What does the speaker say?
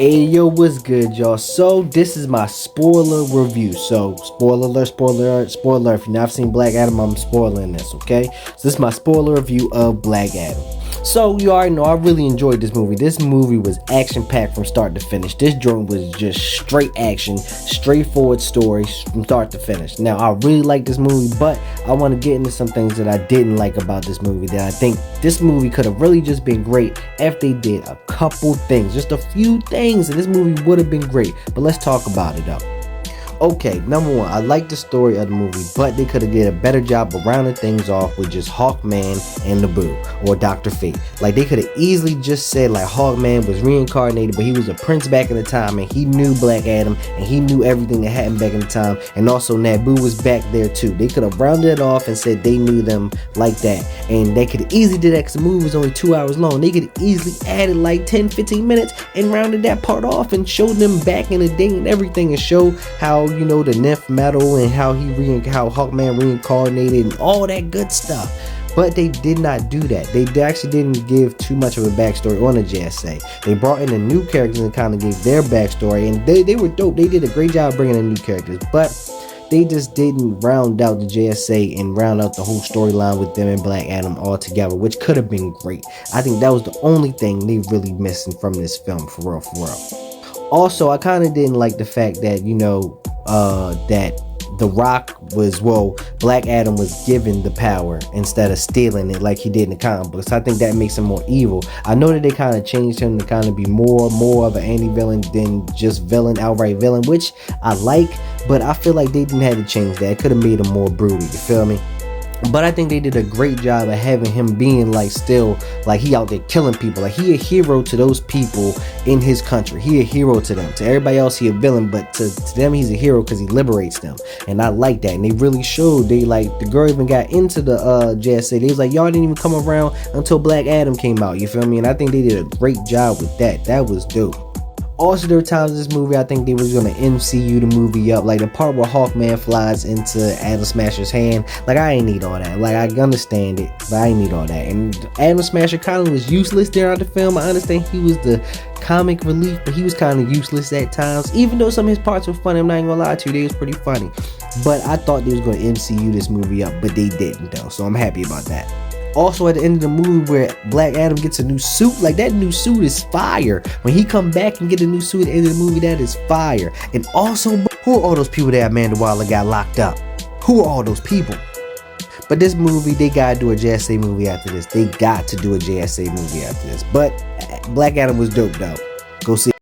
Hey yo, what's good, y'all? So this is my spoiler review. So spoiler alert, spoiler alert, spoiler alert. If you've not seen Black Adam, I'm spoiling this, okay? So this is my spoiler review of Black Adam. So you already know I really enjoyed this movie. This movie was action-packed from start to finish. This joint was just straight action, straightforward story from start to finish. Now I really like this movie, but I want to get into some things that I didn't like about this movie that I think this movie could have really just been great if they did a couple things, just a few things, and this movie would have been great. But let's talk about it though. Okay, number one, I like the story of the movie, but they could have did a better job of rounding things off with just Hawkman and Nabu or Dr. Fate. Like they could have easily just said like Hawkman was reincarnated, but he was a prince back in the time and he knew Black Adam and he knew everything that happened back in the time, and also Nabu was back there too. They could have rounded it off and said they knew them like that, and they could have easily did that because the movie was only 2 hours long. They could have easily added like 10-15 minutes and rounded that part off and showed them back in the day and everything, and show how, you know, the nymph metal and how Hawkman reincarnated and all that good stuff. But they did not do that. They actually didn't give too much of a backstory on the JSA. They brought in the new characters and kind of gave their backstory, and they were dope. They did a great job bringing in new characters, but they just didn't round out the JSA and round out the whole storyline with them and Black Adam all together, which could have been great. I think that was the only thing they really missing from this film, for real. Also, I kind of didn't like the fact that, you know, that The Rock was, well, Black Adam was given the power instead of stealing it like he did in the comic books. I think that makes him more evil. I know that they kind of changed him to kind of be more of an anti-villain than just outright villain, which I like, but I feel like they didn't have to change that. It could have made him more brutal, you feel me? But I think they did a great job of having him being like still like he out there killing people. Like he a hero to those people in his country. He a hero to them. To everybody else he a villain, but to them he's a hero because he liberates them. And I like that. And they really showed, they like, the girl even got into the JSA. They was like, y'all didn't even come around until Black Adam came out. You feel me? And I think they did a great job with that. That was dope. Also, there were times in this movie I think they was gonna MCU the movie up, like the part where Hawkman flies into Atom Smasher's hand. Like I ain't need all that. Like I understand it, but I ain't need all that. And Atom Smasher kind of was useless throughout the film. I understand he was the comic relief, but he was kind of useless at times. Even though some of his parts were funny, I'm not even gonna lie to you, they was pretty funny. But I thought they was gonna MCU this movie up, but they didn't though. So I'm happy about that. Also, at the end of the movie where Black Adam gets a new suit, like that new suit is fire. When he come back and get a new suit at the end of the movie, that is fire. And also, who are all those people that Amanda Waller got locked up? Who are all those people? But this movie, they gotta do a JSA movie after this. They got to do a JSA movie after this. But Black Adam was dope though. Go see it.